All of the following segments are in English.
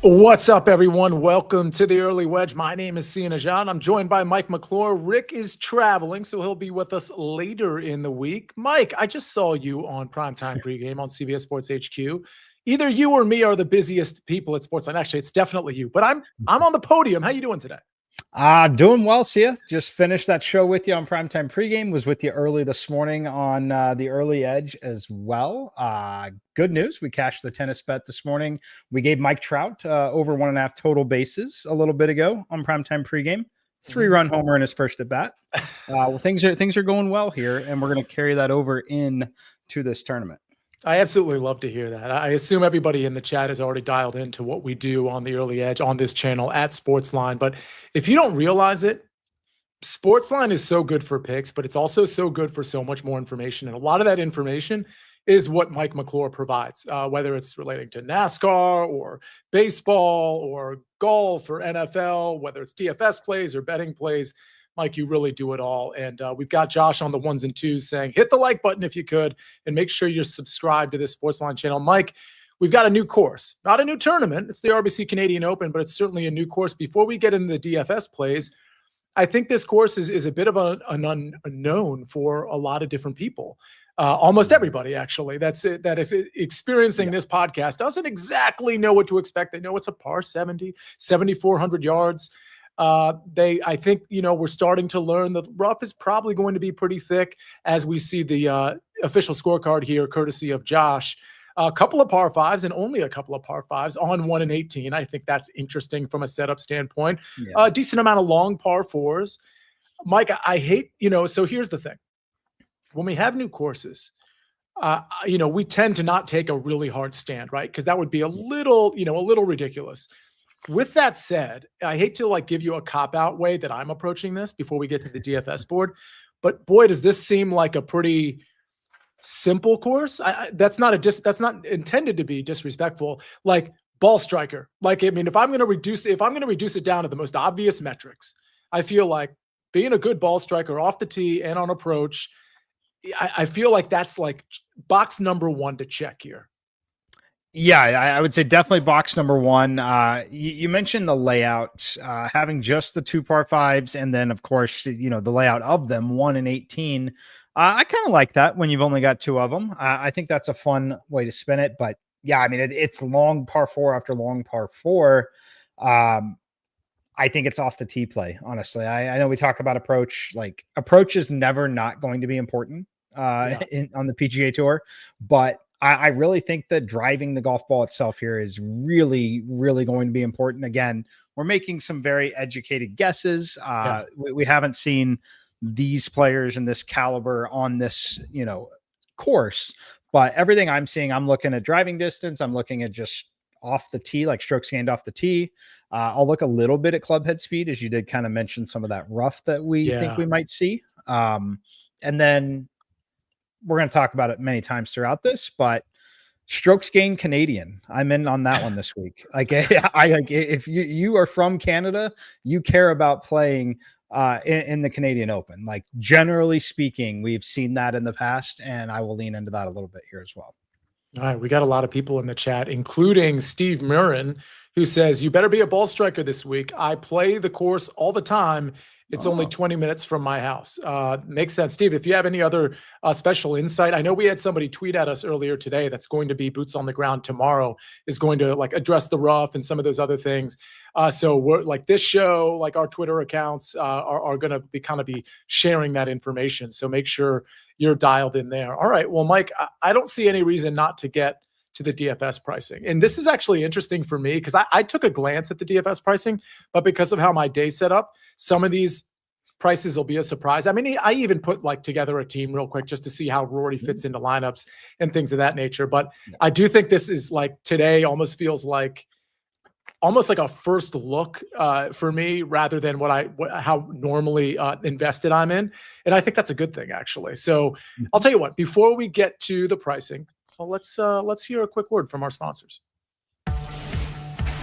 What's up, everyone? Welcome to the Early Wedge. My name is Nejad. I'm joined by Mike McClure. Rick is traveling, so he'll be with us later in the week. Mike, I just saw you on Primetime Pregame on CBS Sports HQ. Either you or me are the busiest people at SportsLine. Actually, it's definitely you, but I'm on the podium. How you doing today? Doing well, Sia. Just finished that show with you on Primetime Pregame. Was with you early this morning on the Early Edge as well. Good news. We cashed the tennis bet this morning. We gave Mike Trout over 1.5 total bases a little bit ago on Primetime Pregame. 3-run homer in his first at bat. Things are going well here, and we're going to carry that over in to this tournament. I absolutely love to hear that. I assume everybody in the chat has already dialed into what we do on the Early Edge on this channel at SportsLine. But if you don't realize it, SportsLine is so good for picks, but it's also so good for so much more information. And a lot of that information is what Mike McClure provides, whether it's relating to NASCAR or baseball or golf or NFL, whether it's DFS plays or betting plays. Mike, you really do it all. And we've got Josh on the ones and twos saying, hit the like button if you could, and make sure you're subscribed to this SportsLine channel. Mike, we've got a new course, not a new tournament. It's the RBC Canadian Open, but it's certainly a new course. Before we get into the DFS plays, I think this course is a bit of an unknown for a lot of different people. Almost everybody, actually, that is experiencing this podcast doesn't exactly know what to expect. They know it's a par 70, 7,400 yards. I think, we're starting to learn the rough is probably going to be pretty thick as we see the official scorecard here, courtesy of Josh. A couple of par fives and only a couple of par fives on 1 and 18. I think that's interesting from a setup standpoint. Yeah. A decent amount of long par fours. Mike, I hate, so here's the thing. When we have new courses, we tend to not take a really hard stand, right? Because that would be a little ridiculous. With that said, I hate to give you a cop-out way that I'm approaching this before we get to the DFS board, but boy, does this seem like a pretty simple course. That's not intended to be disrespectful. Like ball striker. If I'm going to reduce it down to the most obvious metrics, I feel like being a good ball striker off the tee and on approach, I feel like that's like box number one to check here. Yeah, I would say definitely box number one. You mentioned the layout, having just the 2 par fives, and then of course, the layout of them 1 and 18. I kind of like that when you've only got 2 of them. I think that's a fun way to spin it. But yeah, it's long par 4 after long par 4. I think it's off the tee play. Honestly, I know we talk about approach. Like approach is never not going to be important on the PGA Tour, but I really think that driving the golf ball itself here is really, really going to be important. Again, we're making some very educated guesses. We haven't seen these players in this caliber on this, course, but everything I'm seeing, I'm looking at driving distance. I'm looking at just off the tee, like strokes gained off the tee. I'll look a little bit at club head speed, as you did kind of mention some of that rough that we think we might see. And then we're going to talk about it many times throughout this, but strokes gained Canadian, I'm in on that one this week. If you are from Canada, you care about playing in the Canadian Open. Like generally speaking, we've seen that in the past, and I will lean into that a little bit here as well. All right, we got a lot of people in the chat, including Steve Murrin, who says, you better be a ball striker this week. I play the course all the time. It's only 20 minutes from my house. Makes sense. Steve, if you have any other special insight, I know we had somebody tweet at us earlier today that's going to be boots on the ground tomorrow, is going to address the rough and some of those other things. So we're this show, our Twitter accounts are going to be sharing that information. So make sure you're dialed in there. All right. Well, Mike, I don't see any reason not to get to the DFS pricing. And this is actually interesting for me because I took a glance at the DFS pricing, but because of how my day's set up, some of these prices will be a surprise. I even put together a team real quick just to see how Rory fits into lineups and things of that nature. But I do think this is today almost feels like a first look for me rather than how normally invested I'm in. And I think that's a good thing, actually. So I'll tell you what, before we get to the pricing, well, let's hear a quick word from our sponsors.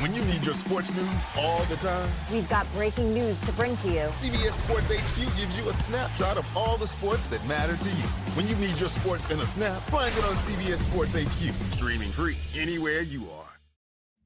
When you need your sports news all the time, we've got breaking news to bring to you. CBS Sports HQ gives you a snapshot of all the sports that matter to you. When you need your sports in a snap, find it on CBS Sports HQ, streaming free anywhere you are.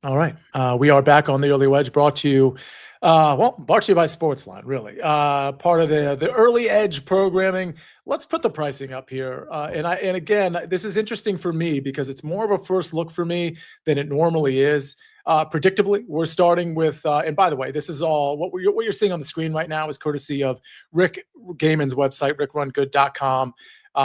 All right. We are back on the Early Wedge, brought to you by SportsLine, really. Part of the Early Edge programming. Let's put the pricing up here. And again, this is interesting for me because it's more of a first look for me than it normally is. Predictably, we're starting with, and by the way, this is all what you're seeing on the screen right now is courtesy of Rick Gaiman's website, rickrungood.com.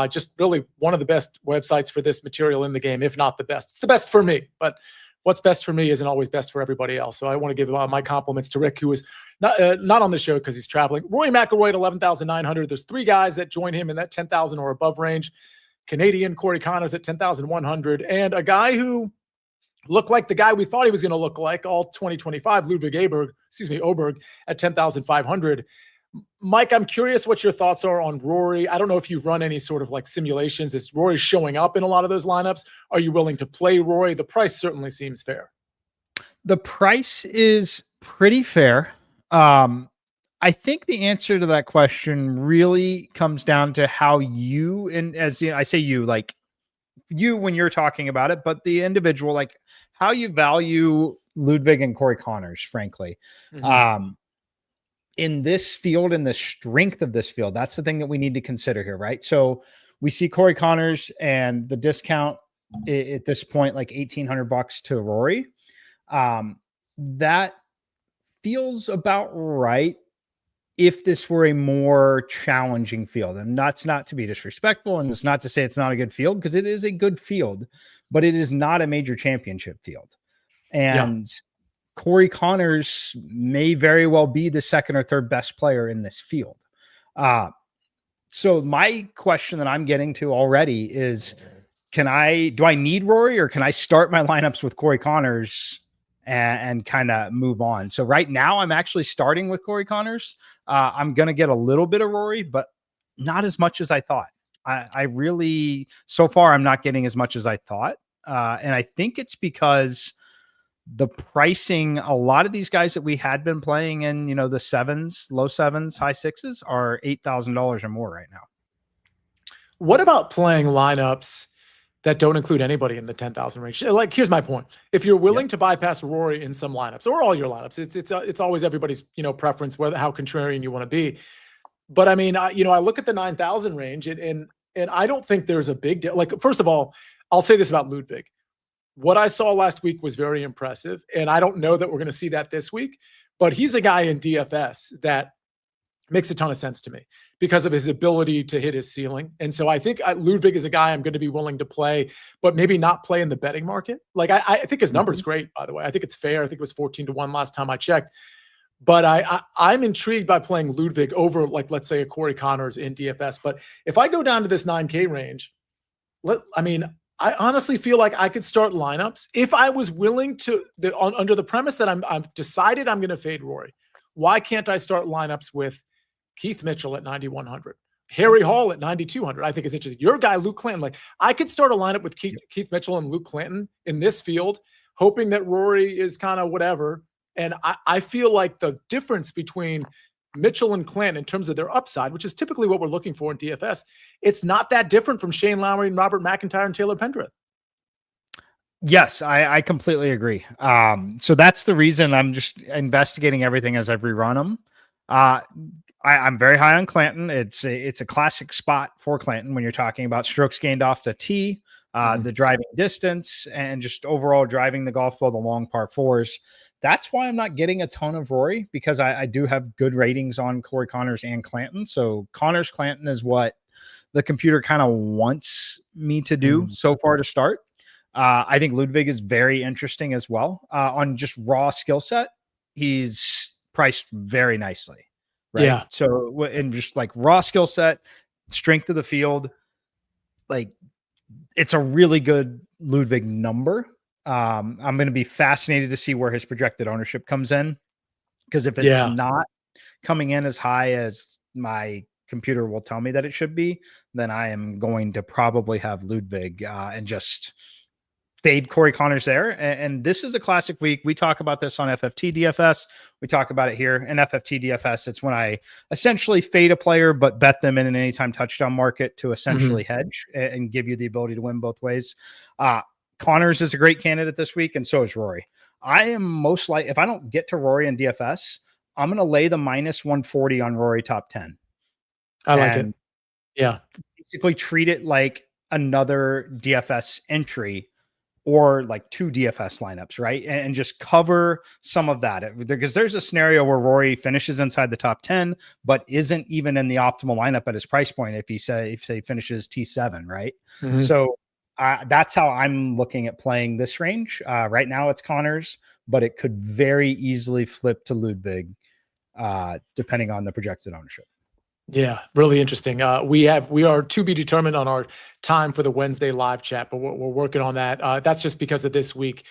Just really one of the best websites for this material in the game, if not the best. It's the best for me, but what's best for me isn't always best for everybody else. So I want to give my compliments to Rick, who is not on the show because he's traveling. Rory McIlroy at 11,900. There's three guys that join him in that 10,000 or above range. Canadian Corey Connors at 10,100, and a guy who looked like the guy we thought he was going to look like all 2025, Ludwig Oberg at 10,500. Mike, I'm curious what your thoughts are on Rory. I don't know if you've run any sort of like simulations. Is Rory showing up in a lot of those lineups? Are you willing to play Rory? The price certainly seems fair. The price is pretty fair. I think the answer to that question really comes down to how you, and as I say you, like you when you're talking about it, but the individual, like how you value Ludwig and Corey Connors, frankly. Mm-hmm. In this field and the strength of this field, that's the thing that we need to consider here, right? So we see Corey Connors and the discount at this point, like $1,800 to Rory. That feels about right if this were a more challenging field. And that's not to be disrespectful, and it's not to say it's not a good field, because it is a good field, but it is not a major championship field. And Corey Connors may very well be the second or third best player in this field. So my question that I'm getting to already is, do I need Rory, or can I start my lineups with Corey Connors and kind of move on? So right now I'm actually starting with Corey Connors. I'm going to get a little bit of Rory, but not as much as I thought. I really, so far, I'm not getting as much as I thought. And I think it's because the pricing, a lot of these guys that we had been playing in, the sevens, low sevens, high sixes are $8,000 or more right now. What about playing lineups that don't include anybody in the 10,000 range? Like, here's my point. If you're willing to bypass Rory in some lineups or all your lineups, it's always everybody's, preference, how contrarian you want to be. But I mean, I look at the 9,000 range and I don't think there's a big deal. Like, first of all, I'll say this about Ludwig. What I saw last week was very impressive, and I don't know that we're going to see that this week, but he's a guy in DFS that makes a ton of sense to me because of his ability to hit his ceiling. And so I think Ludwig is a guy I'm going to be willing to play, but maybe not play in the betting market. Like, I think his number's great, by the way. I think it's fair. I think it was 14-1 last time I checked. But I'm intrigued by playing Ludwig over, like, let's say a Corey Connors in DFS. But if I go down to this 9K range, I honestly feel like I could start lineups if I was willing to, under the premise that I've decided I'm going to fade Rory. Why can't I start lineups with Keith Mitchell at 9,100, Harry Hall at 9,200? I think is interesting. Your guy, Luke Clanton, like I could start a lineup with Keith Mitchell and Luke Clanton in this field, hoping that Rory is kind of whatever. And I feel like the difference between Mitchell and Clanton in terms of their upside, which is typically what we're looking for in DFS, it's not that different from Shane Lowry and Robert McIntyre and Taylor Pendrith. Yes, I completely agree. So that's the reason I'm just investigating everything as I've rerun them. I'm very high on Clanton. It's a classic spot for Clanton when you're talking about strokes gained off the tee, the driving distance, and just overall driving the golf ball, the long par fours. That's why I'm not getting a ton of Rory, because I do have good ratings on Corey Connors and Clanton. So Connors Clanton is what the computer kind of wants me to do so far to start. I think Ludwig is very interesting as well. On just raw skill set, he's priced very nicely. Right. Yeah. So, and just like raw skill set, strength of the field, like it's a really good Ludwig number. I'm going to be fascinated to see where his projected ownership comes in, because if it's not coming in as high as my computer will tell me that it should be, then I am going to probably have Ludwig and just fade Corey Connors there. And this is a classic week. We talk about this on FFT DFS. We talk about it here in FFT DFS. It's when I essentially fade a player, but bet them in an anytime touchdown market to essentially hedge and give you the ability to win both ways. Connors is a great candidate this week, and so is Rory. I am most like, if I don't get to Rory and DFS, I'm going to lay the minus 140 on Rory top 10. I like it. Yeah. Basically treat it like another DFS entry or like 2 DFS lineups, right? And just cover some of that, because there's a scenario where Rory finishes inside the top 10, but isn't even in the optimal lineup at his price point. If he finishes T7, right? Mm-hmm. So that's how I'm looking at playing this range. Right now it's Connors, but it could very easily flip to Ludwig, depending on the projected ownership. Yeah, really interesting. We are to be determined on our time for the Wednesday live chat, but we're working on that. That's just because of this week,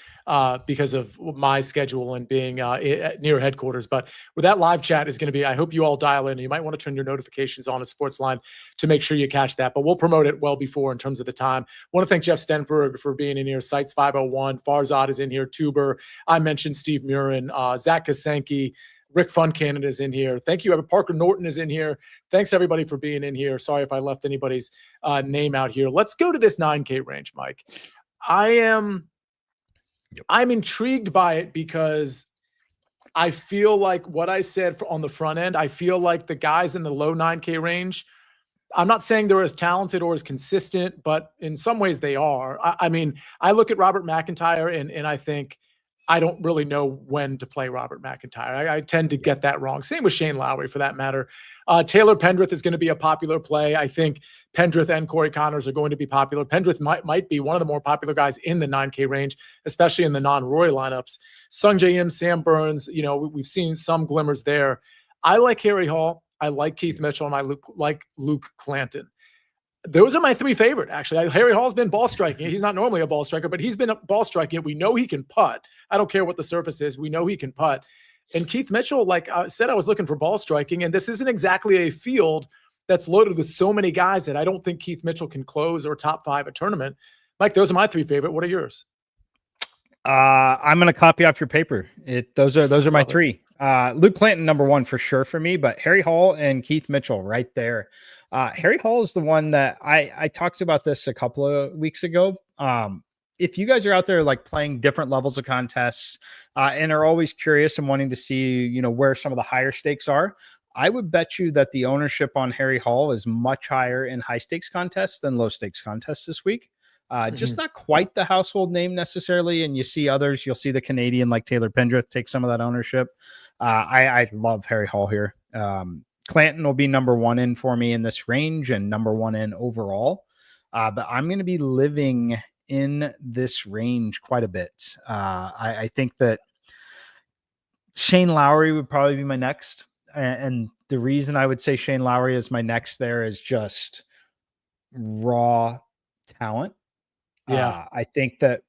because of my schedule and being near headquarters. But where that live chat is going to be, I hope you all dial in. You might want to turn your notifications on to Sportsline to make sure you catch that. But we'll promote it well before in terms of the time. I want to thank Jeff Stenberg for being in here. Sites 501, Farzad is in here. Tuber, I mentioned Steve Murin, Zach Kasenki. Rick Funcannon is in here. Thank you. Parker Norton is in here. Thanks everybody for being in here. Sorry if I left anybody's name out here. Let's go to this 9K range, Mike. I'm intrigued by it because I feel like what I said on the front end, I feel like the guys in the low 9K range, I'm not saying they're as talented or as consistent, but in some ways they are. I mean, I look at Robert McIntyre and I think, I don't really know when to play Robert McIntyre. I tend to get that wrong. Same with Shane Lowry for that matter. Taylor Pendrith is going to be a popular play. I think Pendrith and Corey Connors are going to be popular. Pendrith might be one of the more popular guys in the 9K range, especially in the non-Roy lineups. Sung J M, Sam Burns, we've seen some glimmers there. I like Harry Hall. I like Keith Mitchell, and I like Luke Clanton. Those are my 3 favorite, actually. Harry Hall's been ball striking. He's not normally a ball striker, but he's been a ball striking. We know he can putt. I don't care what the surface is. We know he can putt. And Keith Mitchell, like I said, I was looking for ball striking, and this isn't exactly a field that's loaded with so many guys that I don't think Keith Mitchell can close or top 5 a tournament. Mike, those are my 3 favorite. What are yours? I'm going to copy off your paper. Those are my 3. Luke Clanton, number 1 for sure for me, but Harry Hall and Keith Mitchell right there. Harry Hall is the one that I talked about this a couple of weeks ago. If you guys are out there like playing different levels of contests and are always curious and wanting to see, where some of the higher stakes are, I would bet you that the ownership on Harry Hall is much higher in high stakes contests than low stakes contests this week. Just not quite the household name necessarily. And you see others, you'll see the Canadian like Taylor Pendrith take some of that ownership. I love Harry Hall here. Clanton will be number 1 in for me in this range and number 1 in overall. But I'm going to be living in this range quite a bit. I think that Shane Lowry would probably be my next. And the reason I would say Shane Lowry is my next there is just raw talent. Yeah. I think that,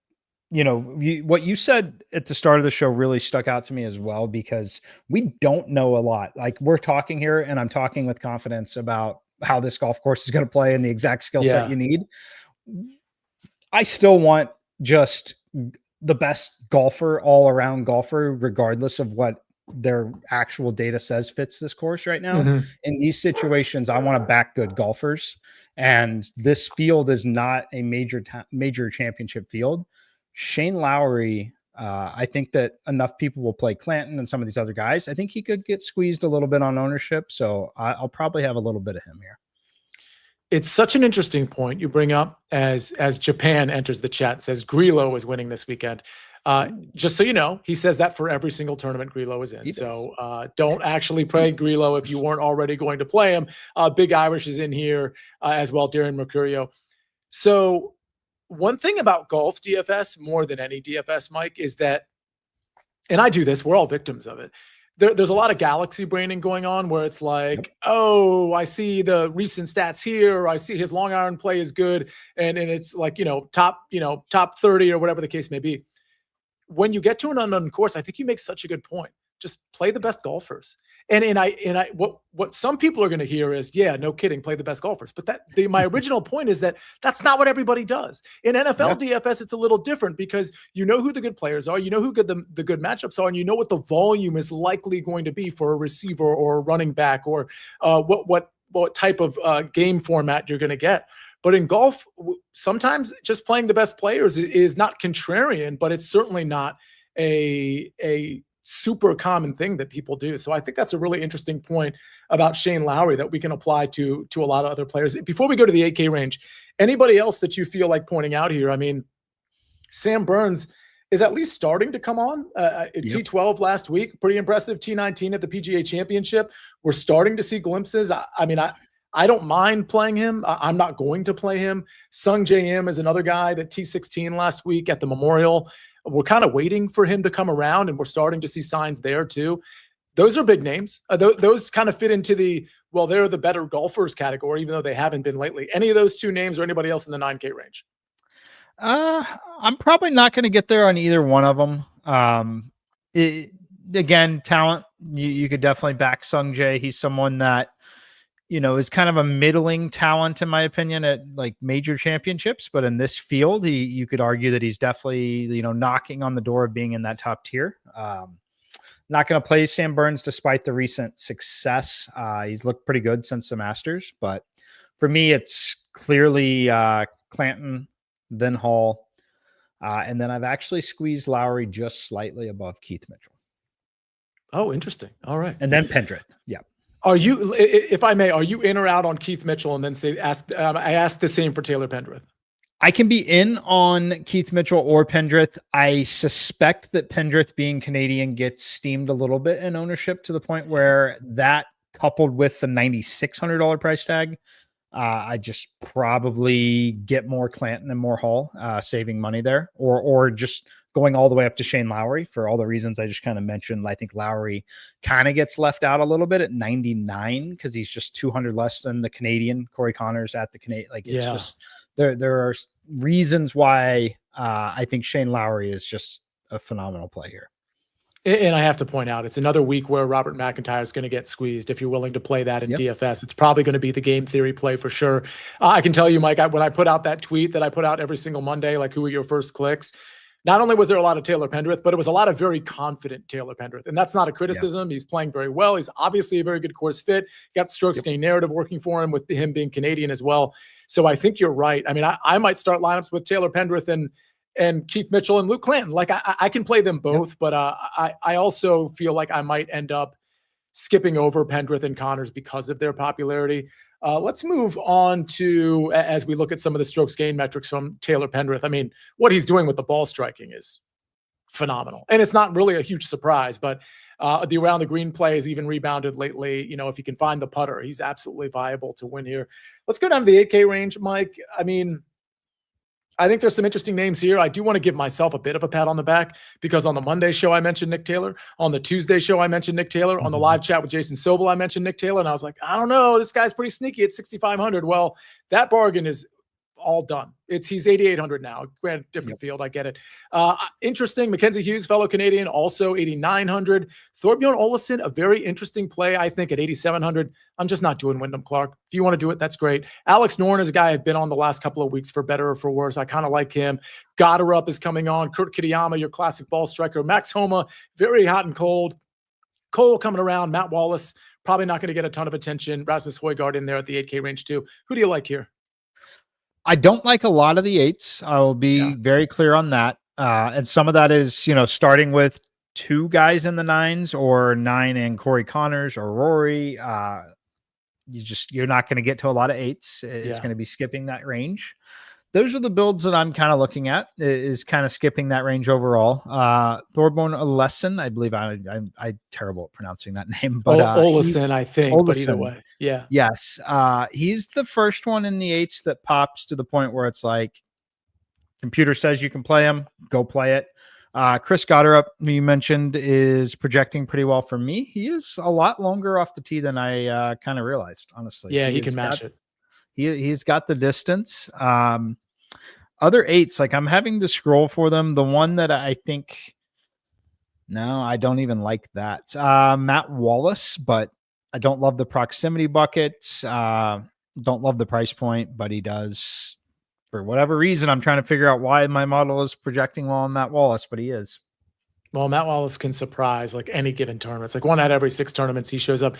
what you said at the start of the show really stuck out to me as well, because we don't know a lot. Like, we're talking here and I'm talking with confidence about how this golf course is going to play and the exact skill set you need. I still want just the best golfer, all around golfer, regardless of what their actual data says fits this course right now. Mm-hmm. In these situations, I want to back good golfers. And this field is not a major championship field. Shane Lowry, I think that enough people will play Clanton and some of these other guys. I think he could get squeezed a little bit on ownership. So I'll probably have a little bit of him here. It's such an interesting point you bring up as Japan enters the chat, says Grillo is winning this weekend. Just so you know, he says that for every single tournament Grillo is in. So don't actually play Grillo if you weren't already going to play him. Big Irish is in here as well, Darren Mercurio. So one thing about golf DFS, more than any DFS, Mike, is that, and I do this, we're all victims of it. There's a lot of galaxy braining going on where it's like, oh, I see the recent stats here, or I see his long iron play is good. And it's like, top 30 or whatever the case may be. When you get to an unknown course, I think you make such a good point. Just play the best golfers. And what some people are going to hear is, yeah, no kidding, play the best golfers. But my original point is that that's not what everybody does. In NFL DFS, it's a little different because you know who the good players are, you know who the good matchups are, and you know what the volume is likely going to be for a receiver or a running back, or what type of game format you're going to get. But in golf, sometimes just playing the best players is not contrarian, but it's certainly not a super common thing that people do. So I think that's a really interesting point about Shane Lowry that we can apply to a lot of other players. Before we go to the 8K range, anybody else that you feel like pointing out here? I mean, Sam Burns is at least starting to come on. T12 last week, pretty impressive. T19 at the PGA Championship. We're starting to see glimpses. I don't mind playing him. I'm not going to play him. Sung J M is another guy that T16 last week at the Memorial. We're kind of waiting for him to come around, and we're starting to see signs there too. Those are big names. Those kind of fit into they're the better golfers category, even though they haven't been lately. Any of those two names or anybody else in the 9K range? I'm probably not going to get there on either one of them. Again, talent, you could definitely back Sung Jae. He's someone that, is kind of a middling talent, in my opinion, at like major championships. But in this field, you could argue that he's definitely, knocking on the door of being in that top tier. Not going to play Sam Burns despite the recent success. He's looked pretty good since the Masters. But for me, it's clearly Clanton, then Hall. And then I've actually squeezed Lowry just slightly above Keith Mitchell. Oh, interesting. All right. And then Pendrith. Yeah. Are you, if I may, are you in or out on Keith Mitchell? And then I asked the same for Taylor Pendrith. I can be in on Keith Mitchell or Pendrith. I suspect that Pendrith, being Canadian, gets steamed a little bit in ownership to the point where that, coupled with the $9,600 price tag, I just probably get more Clanton and more Hall, saving money there, or just going all the way up to Shane Lowry for all the reasons I just kind of mentioned. I think Lowry kind of gets left out a little bit at 99 because he's just 200 less than the Canadian Corey Connors at the Canadian. It's just there are reasons why I think Shane Lowry is just a phenomenal play here. And I have to point out, it's another week where Robert McIntyre is going to get squeezed. If you're willing to play that in DFS, it's probably going to be the game theory play for sure. I can tell you, Mike, when I put out that tweet that I put out every single Monday, like, who are your first clicks? Not only was there a lot of Taylor Pendrith, but it was a lot of very confident Taylor Pendrith. And that's not a criticism. He's playing very well. He's obviously a very good course fit. Got the strokes gain narrative working for him with him being Canadian as well. So I think you're right. I mean, I might start lineups with Taylor Pendrith and Keith Mitchell and Luke Clanton. Like, I can play them both, but I also feel like I might end up skipping over Pendrith and Connors because of their popularity. Let's move on to, as we look at some of the strokes gain metrics from Taylor Pendrith. I mean, what he's doing with the ball striking is phenomenal. And it's not really a huge surprise, but the around the green play has even rebounded lately. If he can find the putter, he's absolutely viable to win here. Let's go down to the 8K range, Mike. I mean, I think there's some interesting names here. I do want to give myself a bit of a pat on the back because on the Monday show, I mentioned Nick Taylor. On the Tuesday show, I mentioned Nick Taylor. On the live chat with Jason Sobel, I mentioned Nick Taylor. And I was like, I don't know, this guy's pretty sneaky at 6,500. Well, that bargain is all done. He's 8,800 now. Granted, different field. I get it. Interesting. Mackenzie Hughes, fellow Canadian, also 8,900. Thorbjorn Olesen, a very interesting play, I think, at 8,700. I'm just not doing Wyndham Clark. If you want to do it, that's great. Alex Noren is a guy I've been on the last couple of weeks for better or for worse. I kind of like him. Goddard is coming on. Kurt Kitayama, your classic ball striker. Max Homa, very hot and cold. Cole coming around. Matt Wallace, probably not going to get a ton of attention. Rasmus Højgaard in there at the 8K range too. Who do you like here? I don't like a lot of the 8s. I will be very clear on that. And some of that is, starting with 2 guys in the 9s or 9 and Corey Connors or Rory. You're not going to get to a lot of 8s. It's going to be skipping that range. Those are the builds that I'm kind of looking at, is kind of skipping that range overall. Thorbjorn Olesen, I believe I'm terrible at pronouncing that name, but Olesen, I think, Olesen, but either way. Yeah. Yes. He's the first one in the 8s that pops to the point where it's like, computer says you can play him, go play it. Chris Goddard, who you mentioned, is projecting pretty well for me. He is a lot longer off the tee than I kind of realized, honestly. Yeah, he can mash it. He's got the distance. Other 8s, like, I'm having to scroll for them. The one that I think, no, I don't even like that. Matt Wallace, but I don't love the proximity buckets. Don't love the price point, but he does. For whatever reason, I'm trying to figure out why my model is projecting well on Matt Wallace, but he is. Well, Matt Wallace can surprise like any given tournament. It's like 1 out of every 6 tournaments he shows up.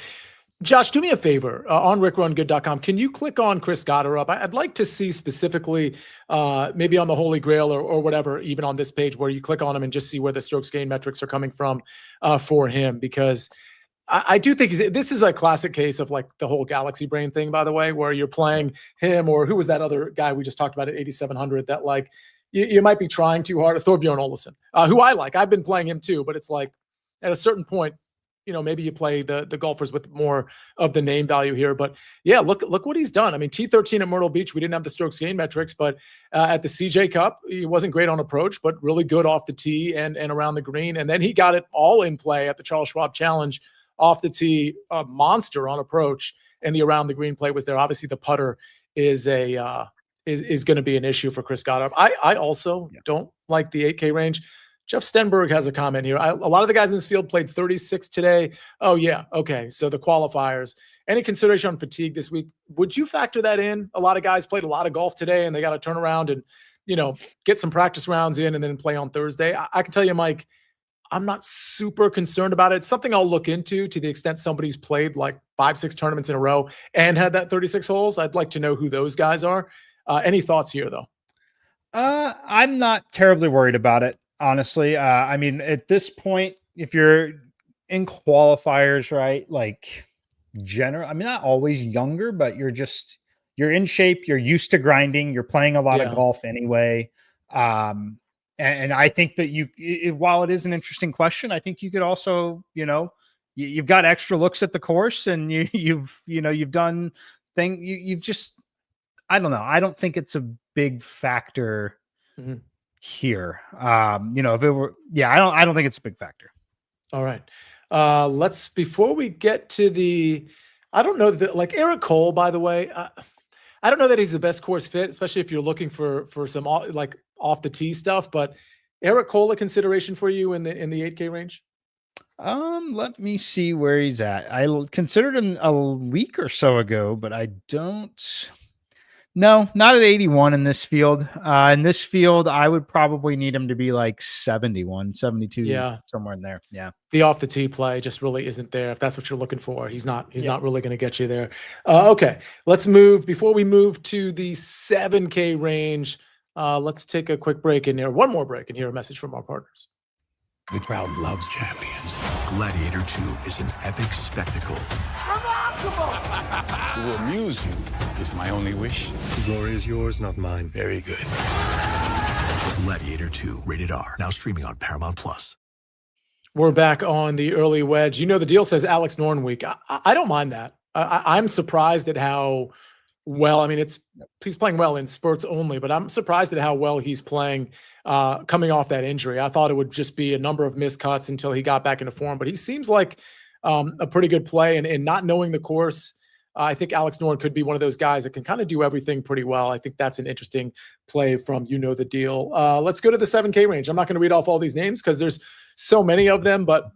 Josh, do me a favor on rickrungood.com. Can you click on Chris Gotterup? I'd like to see specifically, maybe on the Holy Grail or whatever, even on this page where you click on him and just see where the strokes gain metrics are coming from for him, because I do think this is a classic case of like the whole galaxy brain thing, by the way, where you're playing him, or who was that other guy we just talked about at 8,700 that like you might be trying too hard. Thorbjorn Olesen, who I like. I've been playing him too, but it's like at a certain point, maybe you play the golfers with more of the name value here. But yeah, look what he's done. I mean, T13 at Myrtle Beach, we didn't have the strokes gain metrics, but at the CJ Cup, he wasn't great on approach, but really good off the tee and around the green. And then he got it all in play at the Charles Schwab Challenge off the tee, a monster on approach, and the around the green play was there. Obviously, the putter is going to be an issue for Chris Goddard. I also don't like the 8K range. Jeff Stenberg has a comment here. A lot of the guys in this field played 36 today. Oh, yeah. Okay. So the qualifiers. Any consideration on fatigue this week? Would you factor that in? A lot of guys played a lot of golf today, and they got to turn around and, get some practice rounds in and then play on Thursday. I can tell you, Mike, I'm not super concerned about it. It's something I'll look into to the extent somebody's played like 5-6 tournaments in a row and had that 36 holes. I'd like to know who those guys are. Any thoughts here, though? I'm not terribly worried about it, honestly. I mean, at this point, if you're in qualifiers, right, like I mean, not always younger, but you're in shape, you're used to grinding, you're playing a lot of golf anyway. And I think that while it is an interesting question, I think you could also, you've got extra looks at the course, and you've done you've just, I don't know. I don't think it's a big factor here. If it were, I don't think it's a big factor. All right. Before we get to I don't know that, like Eric Cole, by the way, I don't know that he's the best course fit, especially if you're looking for some like off the tee stuff. But Eric Cole, a consideration for you in the 8K range? Let me see where he's at. I considered him a week or so ago, but I don't. No, not at 81 in this field. In this field, I would probably need him to be like 71, 72, somewhere in there. Yeah. The off the tee play just really isn't there. If that's what you're looking for, he's not really going to get you there. Okay. Let's move. Before we move to the 7K range, let's take a quick break in here. One more break and hear a message from our partners. The crowd loves champions. Gladiator 2 is an epic spectacle. To amuse you is my only wish. The glory is yours, not mine. Very good. Gladiator 2, rated R, now streaming on Paramount+. We're back on the early wedge. The deal says Alex Norn week. I don't mind that. I'm surprised at how well, I mean, he's playing well in spurts only, but I'm surprised at how well he's playing coming off that injury. I thought it would just be a number of missed cuts until he got back into form, but he seems like a pretty good play, and not knowing the course, I think Alex Norn could be one of those guys that can kind of do everything pretty well. I think that's an interesting play from the deal. Let's go to the 7K range. I'm not going to read off all these names because there's so many of them, but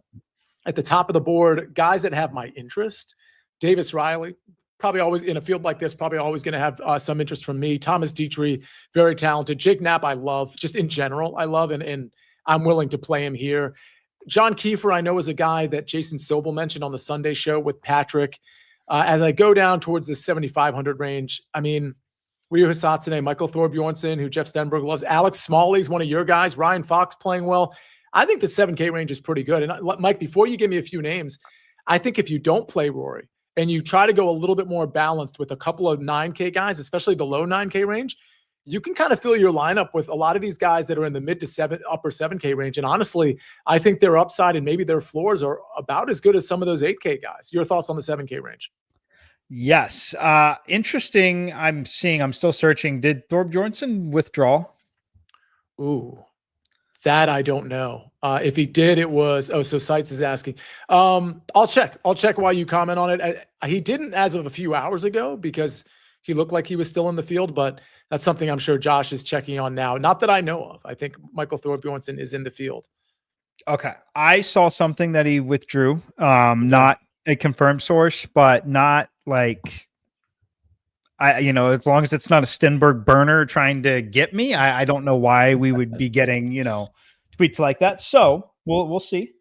at the top of the board, guys that have my interest: Davis Riley, probably always in a field like this, probably always going to have some interest from me. Thomas Dietrich, very talented. Jake Knapp, I love. Just in general, I love, and I'm willing to play him here. John Kiefer, I know, is a guy that Jason Sobel mentioned on the Sunday show with Patrick. As I go down towards the 7,500 range, I mean, Ryu Hisatsune, Michael Thorbjornsen, who Jeff Stenberg loves, Alex Smalley's one of your guys, Ryan Fox playing well. I think the 7K range is pretty good. And Mike, before you give me a few names, I think if you don't play Rory and you try to go a little bit more balanced with a couple of 9K guys, especially the low 9K range, you can kind of fill your lineup with a lot of these guys that are in the mid to upper 7K range. And honestly, I think their upside and maybe their floors are about as good as some of those 8K guys. Your thoughts on the 7K range? Yes. Interesting. I'm still searching. Did Thorbjornsen withdraw? Ooh, that I don't know. If he did, it was, so Sites is asking. I'll check while you comment on it. He didn't as of a few hours ago because he looked like he was still in the field, but that's something I'm sure Josh is checking on now. Not that I know of. I think Michael Thorbjornsen is in the field. Okay. I saw something that he withdrew. Not a confirmed source, but not like, as long as it's not a Stenberg burner trying to get me, I don't know why we would be getting, tweets like that. So we'll see.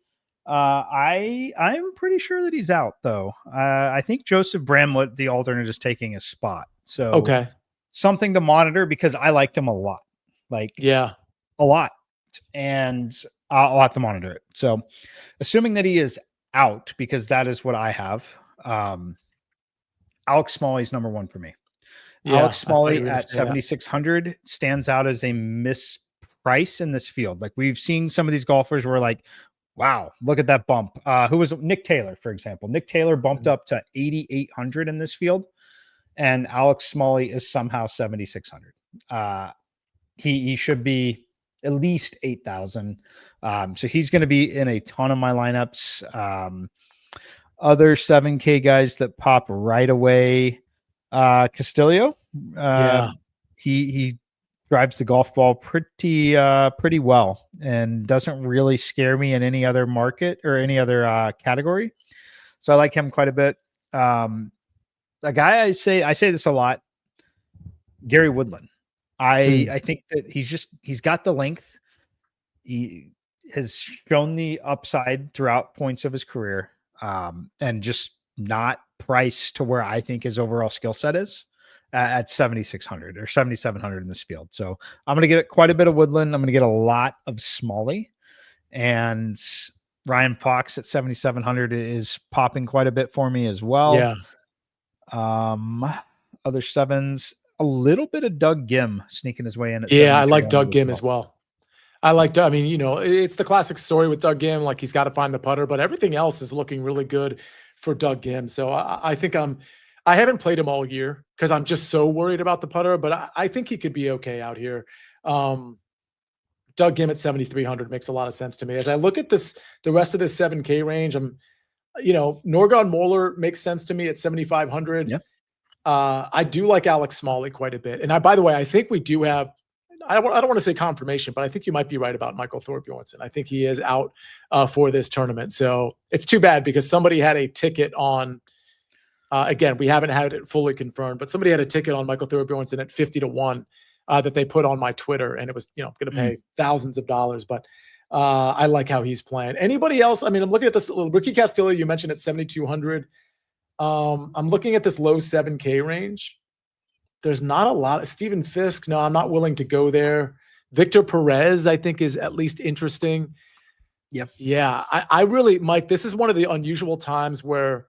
I'm pretty sure that he's out though. I think Joseph Bramlett, the alternate, is taking his spot. So Okay. something to monitor because I liked him a lot, like Yeah. a lot, and I'll have to monitor it. So assuming that he is out, because that is what I have. Alex Smalley's number one for me. Yeah. Alex I thought you were Smalley gonna at say that. 7,600 stands out as a misprice in this field. Like we've seen some of these golfers where like, wow, look at that bump. Who was Nick Taylor, for example? Nick Taylor bumped up to 8,800 in this field, and Alex Smalley is somehow 7,600. He should be at least 8,000. So he's going to be in a ton of my lineups. Other 7K guys that pop right away. Castillo. Yeah. He drives the golf ball pretty well and doesn't really scare me in any other market or any other category. So I like him quite a bit. A guy I say this a lot, Gary Woodland. I think that he's got the length. He has shown the upside throughout points of his career, and just not priced to where I think his overall skill set is at 7,600 or 7,700 in this field. So I'm going to get quite a bit of Woodland. I'm going to get a lot of Smalley, and Ryan Fox at 7,700 is popping quite a bit for me as well. Yeah. Other sevens, a little bit of Doug Gim sneaking his way in at Yeah, I like 7,300 Doug Gim as well. I like, I mean, you know, it's the classic story with Doug Gim. Like he's got to find the putter, but everything else is looking really good for Doug Gim. So I think I haven't played him all year because I'm just so worried about the putter, but I think he could be okay out here. Doug Gim at 7,300 makes a lot of sense to me. As I look at the rest of this 7K range, Norgon Moeller makes sense to me at 7,500. Yeah. I do like Alex Smalley quite a bit. And by the way, I think we do have, I don't want to say confirmation, but I think you might be right about Michael Thorbjornsen. I think he is out for this tournament. So it's too bad because somebody had a ticket on, again, we haven't had it fully confirmed, but somebody had a ticket on Michael Thorbjornsen at 50-1 that they put on my Twitter, and it was, going to pay thousands of dollars. But I like how he's playing. Anybody else? I mean, I'm looking at this Ricky Castillo, you mentioned at 7,200. I'm looking at this low 7K range. There's not a lot of Stephen Fisk. No, I'm not willing to go there. Victor Perez, I think, is at least interesting. Yep. Yeah. I really, Mike, this is one of the unusual times where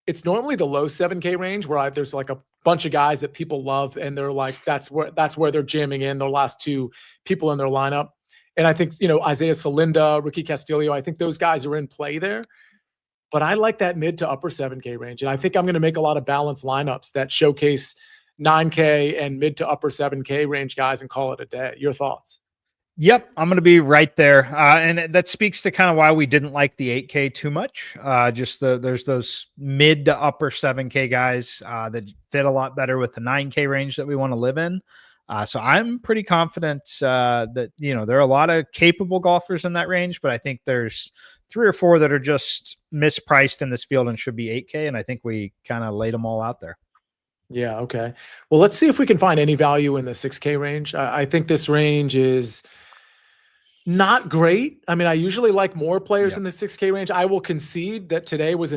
it's normally the low 7K range where there's like a bunch of guys that people love, and they're like, that's where they're jamming in their last two people in their lineup. And I think, Isaiah Salinda, Ricky Castillo, I think those guys are in play there. But I like that mid to upper 7K range. And I think I'm going to make a lot of balanced lineups that showcase 9K and mid to upper 7K range guys and call it a day. Your thoughts? Yep, I'm going to be right there. And that speaks to kind of why we didn't like the 8K too much. There's those mid to upper 7K guys that fit a lot better with the 9K range that we want to live in. So I'm pretty confident that, there are a lot of capable golfers in that range, but I think there's 3 or 4 that are just mispriced in this field and should be 8K. And I think we kind of laid them all out there. Yeah. Okay. Well, let's see if we can find any value in the 6K range. I think this range is not great. I mean, I usually like more players in the 6K range. I will concede that today was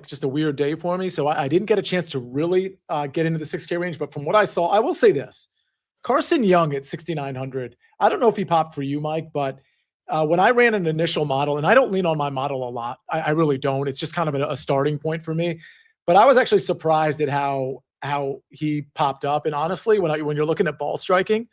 just a weird day for me. So I didn't get a chance to really get into the 6K range. But from what I saw, I will say this. Carson Young at 6,900. I don't know if he popped for you, Mike, but when I ran an initial model, and I don't lean on my model a lot. I really don't. It's just kind of a starting point for me. But I was actually surprised at how he popped up. And honestly, when you're looking at ball striking,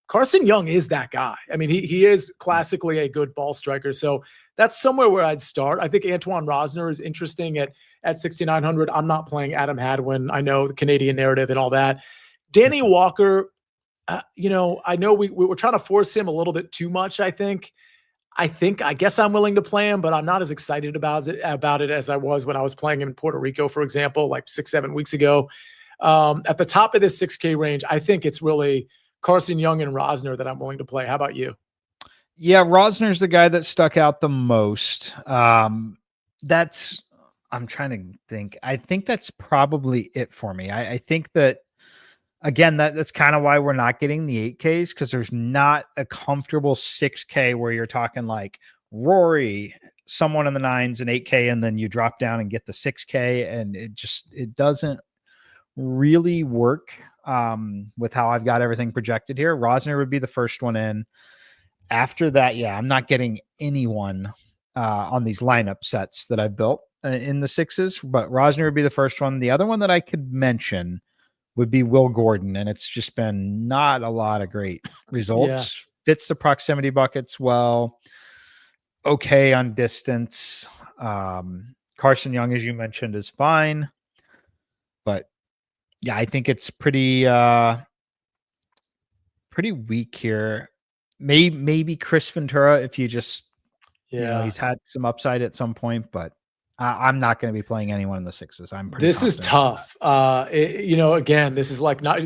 Carson Young is that guy. I mean, he is classically a good ball striker. So that's somewhere where I'd start. I think Antoine Rosner is interesting at 6,900. I'm not playing Adam Hadwin. I know the Canadian narrative and all that. Danny Walker, I know we were trying to force him a little bit too much, I guess I'm willing to play him, but I'm not as excited about it as I was when I was playing him in Puerto Rico, for example, like 6-7 weeks ago. At the top of this 6K range, I think it's really Carson Young and Rosner that I'm willing to play. How about you? Yeah, Rosner's the guy that stuck out the most. I'm trying to think. I think that's probably it for me. I think that, again, that's kind of why we're not getting the 8Ks, because there's not a comfortable 6K where you're talking like Rory, someone in the 9s and 8K, and then you drop down and get the 6K, and it doesn't really work with how I've got everything projected here. Rosner would be the first one in. After that, yeah, I'm not getting anyone on these lineup sets that I've built in the 6s, but Rosner would be the first one. The other one that I could mention would be Will Gordon, and it's just been not a lot of great results. Fits the proximity buckets well, okay on distance. Carson Young, as you mentioned, is fine, but yeah, I think it's pretty weak here. Maybe Chris Ventura, if you just, he's had some upside at some point, but I'm not going to be playing anyone in the 6s. I'm pretty. This is tough. Again, this is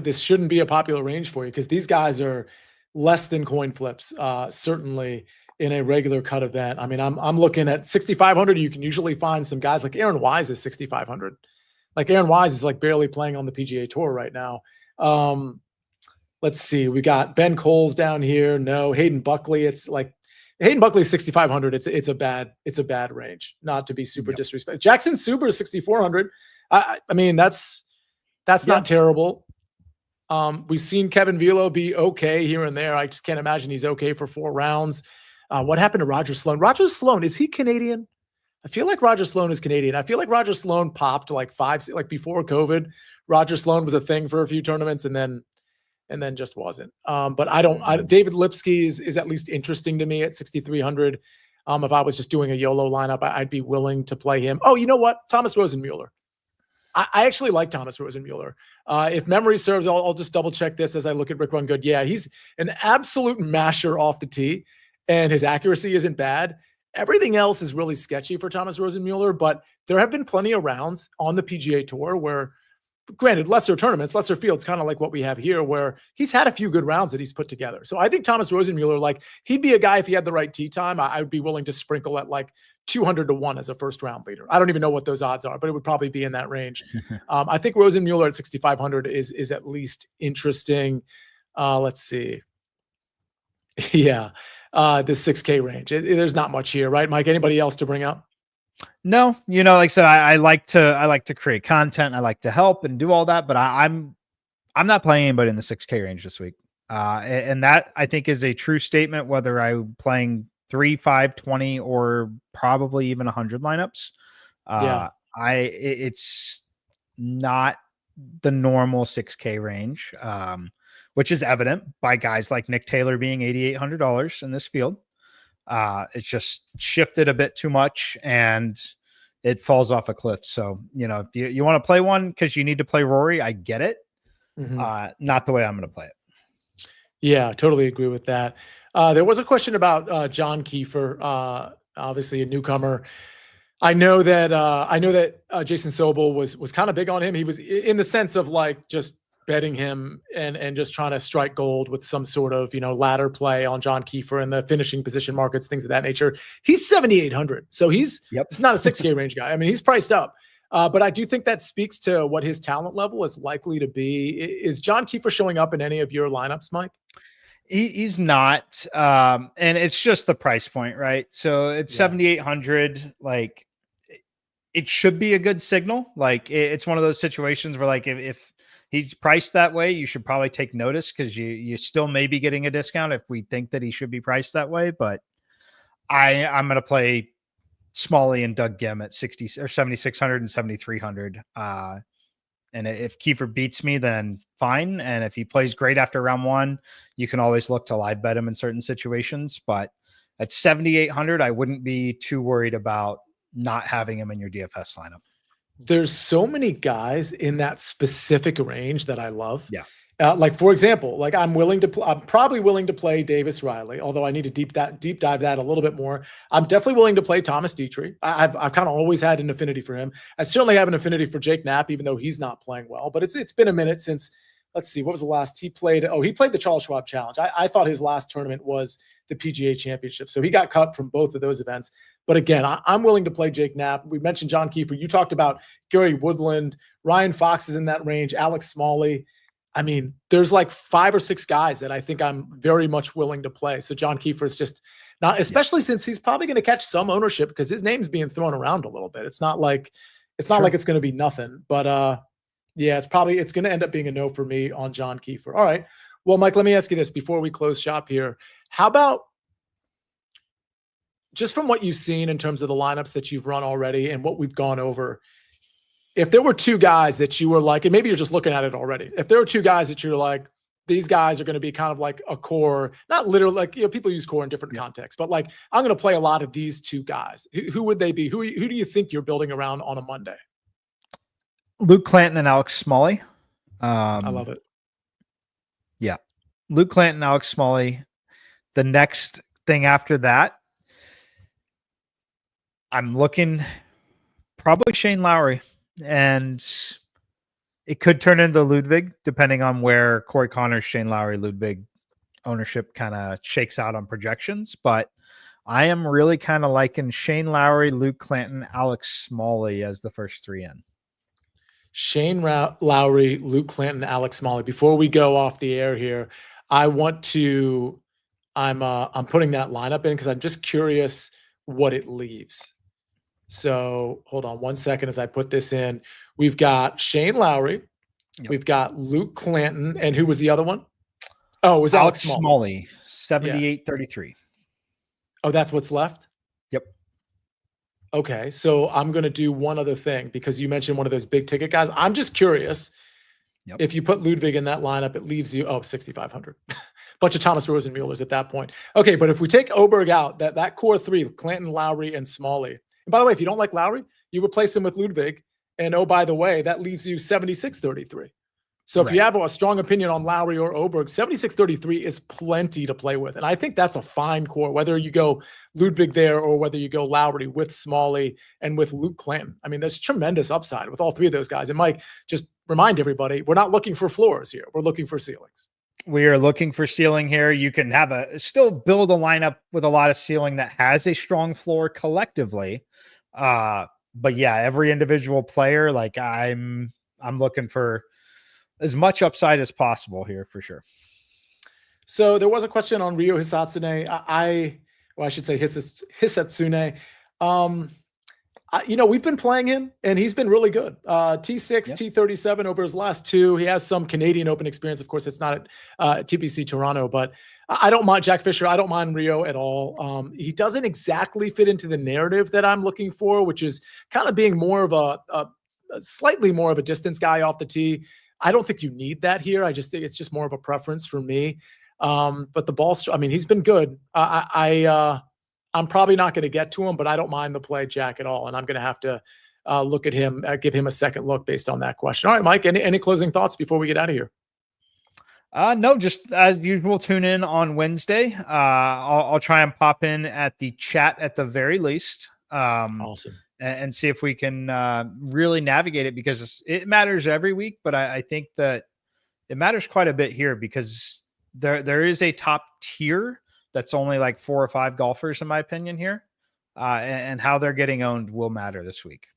this shouldn't be a popular range for you because these guys are less than coin flips. Certainly in a regular cut event. I mean, I'm looking at 6,500. You can usually find some guys like Aaron Wise is 6,500. Like Aaron Wise is like barely playing on the PGA Tour right now. Let's see. We got Ben Coles down here. No, Hayden Buckley. It's like Hayden Buckley is 6,500. It's a bad range. Not to be super disrespectful. Jackson Suber is 6,400. I mean, that's not terrible. We've seen Kevin Velo be okay here and there. I just can't imagine he's okay for 4 rounds. What happened to Roger Sloan? Roger Sloan, is he Canadian? I feel like Roger Sloan is Canadian. I feel like Roger Sloan popped like before COVID. Roger Sloan was a thing for a few tournaments and then just wasn't. But David Lipsky is at least interesting to me at 6,300. If I was just doing a YOLO lineup, I'd be willing to play him. Oh, you know what? Thomas Rosenmueller. I actually like Thomas Rosenmueller. If memory serves, I'll just double check this as I look at Rick Run Good. Yeah, he's an absolute masher off the tee, and his accuracy isn't bad. Everything else is really sketchy for Thomas Rosenmueller, but there have been plenty of rounds on the PGA Tour where, granted, lesser tournaments, lesser fields, kind of like what we have here, where he's had a few good rounds that he's put together. So I think Thomas Rosenmueller, he'd be a guy, if he had the right tee time, I would be willing to sprinkle at 200 to 1 as a first round leader. I don't even know what those odds are, but it would probably be in that range. I think Rosenmueller at 6,500 is at least interesting. Let's see. Yeah. The 6K range. There's not much here, right, Mike? Anybody else to bring up? No, like I said, I like to create content. I like to help and do all that, but I'm not playing anybody in the 6K range this week. And that I think is a true statement, whether I'm playing 3, 5, 20, or probably even 100 lineups. It's not the normal 6K range, which is evident by guys like Nick Taylor being $8,800 in this field. It's just shifted a bit too much and it falls off a cliff. So, if you want to play one because you need to play Rory, I get it. Not the way I'm going to play it. Yeah, totally agree with that. There was a question about John Kiefer, obviously a newcomer. I know that Jason Sobel was kind of big on him. He was in the sense of just betting him and just trying to strike gold with some sort of, ladder play on John Kiefer and the finishing position markets, things of that nature. He's 7,800. So it's not a 6K range guy. I mean, he's priced up. But I do think that speaks to what his talent level is likely to be. Is John Kiefer showing up in any of your lineups, Mike? He's not. And it's just the price point, right? So it's 7,800. It should be a good signal. It's one of those situations where if he's priced that way, you should probably take notice because you still may be getting a discount if we think that he should be priced that way. But I'm going to play Smalley and Doug Gim at 7,600 and 7,300. And if Kiefer beats me, then fine. And if he plays great after round 1, you can always look to live bet him in certain situations. But at 7,800, I wouldn't be too worried about not having him in your DFS lineup. There's so many guys in that specific range that I love. Yeah. For example, I'm probably willing to play Davis Riley, although I need to deep dive that a little bit more. I'm definitely willing to play Thomas Dietrich. I've kind of always had an affinity for him. I certainly have an affinity for Jake Knapp, even though he's not playing well. But it's been a minute since. Let's see, what was the last he played? Oh, he played the Charles Schwab Challenge. I thought his last tournament was the PGA Championship, so he got cut from both of those events. But again, I'm willing to play Jake Knapp. We mentioned John Kiefer. You talked about Gary Woodland. Ryan Fox is in that range. Alex Smalley. I mean, there's like 5 or 6 guys that I think I'm very much willing to play. So John Kiefer is just not, especially since he's probably going to catch some ownership because his name's being thrown around a little bit. It's not like it's going to be nothing, but yeah, it's going to end up being a no for me on John Kiefer. All right. Well, Mike, let me ask you this before we close shop here. How about just from what you've seen in terms of the lineups that you've run already and what we've gone over, if there were 2 guys that you were like, and maybe you're just looking at it already, if there were 2 guys that you're like, these guys are going to be kind of like a core, not literally, like, people use core in different contexts, but like, I'm going to play a lot of these 2 guys. Who would they be? Who do you think you're building around on a Monday? Luke Clanton and Alex Smalley. I love it. Yeah. Luke Clanton, Alex Smalley. The next thing after that, I'm looking probably Shane Lowry, and it could turn into Ludwig depending on where Corey Connors, Shane Lowry, Ludwig ownership kind of shakes out on projections. But I am really kind of liking Shane Lowry, Luke Clanton, Alex Smalley as the first 3 in. Shane Lowry, Luke Clanton, Alex Smalley. Before we go off the air here, I want to, I'm putting that lineup in because I'm just curious what it leaves. So hold on one second as I put this in. We've got Shane Lowry. Yep. We've got Luke Clanton. And who was the other one? Oh, it was Alex Smalley. 78-33. Oh, that's what's left? Yep. Okay, so I'm going to do one other thing because you mentioned one of those big ticket guys. I'm just curious. Yep. If you put Ludwig in that lineup, it leaves you, 6,500. Bunch of Thomas Rosenmullers at that point. Okay, but if we take Oberg out, that core 3, Clanton, Lowry, and Smalley. And by the way, if you don't like Lowry, you replace him with Ludwig. And oh, by the way, that leaves you 76-33. So if you have a strong opinion on Lowry or Oberg, 76-33 is plenty to play with. And I think that's a fine core, whether you go Ludwig there or whether you go Lowry with Smalley and with Luke Clanton. I mean, there's tremendous upside with all 3 of those guys. And Mike, just remind everybody, we're not looking for floors here. We're looking for ceilings. We are looking for ceiling here. You can still build a lineup with a lot of ceiling that has a strong floor collectively. But yeah, every individual player, like I'm looking for as much upside as possible here for sure. So there was a question on Ryo Hisatsune. I should say Hisatsune. We've been playing him and he's been really good. T6, T37 over his last 2. He has some Canadian Open experience. Of course, it's not at TPC Toronto, but I don't mind Jack Fisher. I don't mind Ryo at all. He doesn't exactly fit into the narrative that I'm looking for, which is kind of being more of a slightly more of a distance guy off the tee. I don't think you need that here. I just think it's just more of a preference for me. But the ball, he's been good. I'm probably not going to get to him, but I don't mind the play Jack at all. And I'm going to have to look at him, give him a second look based on that question. All right, Mike, any closing thoughts before we get out of here? No, just as usual, tune in on Wednesday. I'll try and pop in at the chat at the very least. Awesome. And see if we can really navigate it because it matters every week. But I think that it matters quite a bit here because there is a top tier that's only like 4 or 5 golfers, in my opinion, here. And how they're getting owned will matter this week.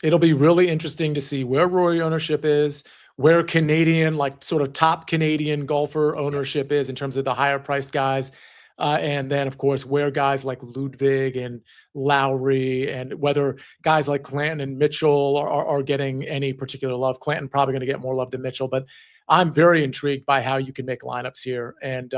It'll be really interesting to see where Rory ownership is, where Canadian, like sort of top Canadian golfer ownership is in terms of the higher priced guys. And then, of course, where guys like Ludwig and Lowry and whether guys like Clanton and Mitchell are getting any particular love. Clanton probably going to get more love than Mitchell, but I'm very intrigued by how you can make lineups here. And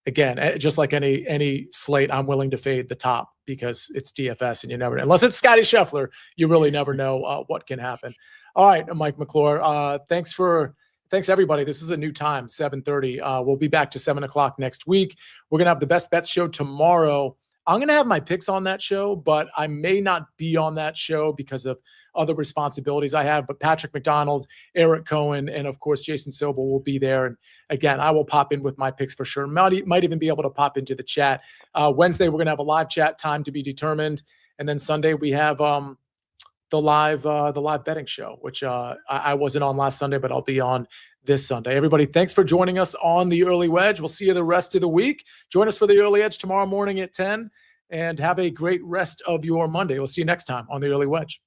again, just like any slate, I'm willing to fade the top because it's DFS and you never know. Unless it's Scotty Scheffler, you really never know what can happen. All right, Mike McClure, thanks everybody. This is a new time, 7:30. We'll be back to 7 o'clock next week. We're going to have the Best Bets show tomorrow. I'm going to have my picks on that show, but I may not be on that show because of other responsibilities I have. But Patrick McDonald, Eric Cohen, and of course, Jason Sobel will be there. And again, I will pop in with my picks for sure. Might even be able to pop into the chat. Wednesday, we're going to have a live chat, time to be determined. And then Sunday, we have the live betting show, which I wasn't on last Sunday, but I'll be on this Sunday. Everybody, thanks for joining us on the Early Wedge. We'll see you the rest of the week. Join us for the Early Edge tomorrow morning at 10 and have a great rest of your Monday. We'll see you next time on the Early Wedge.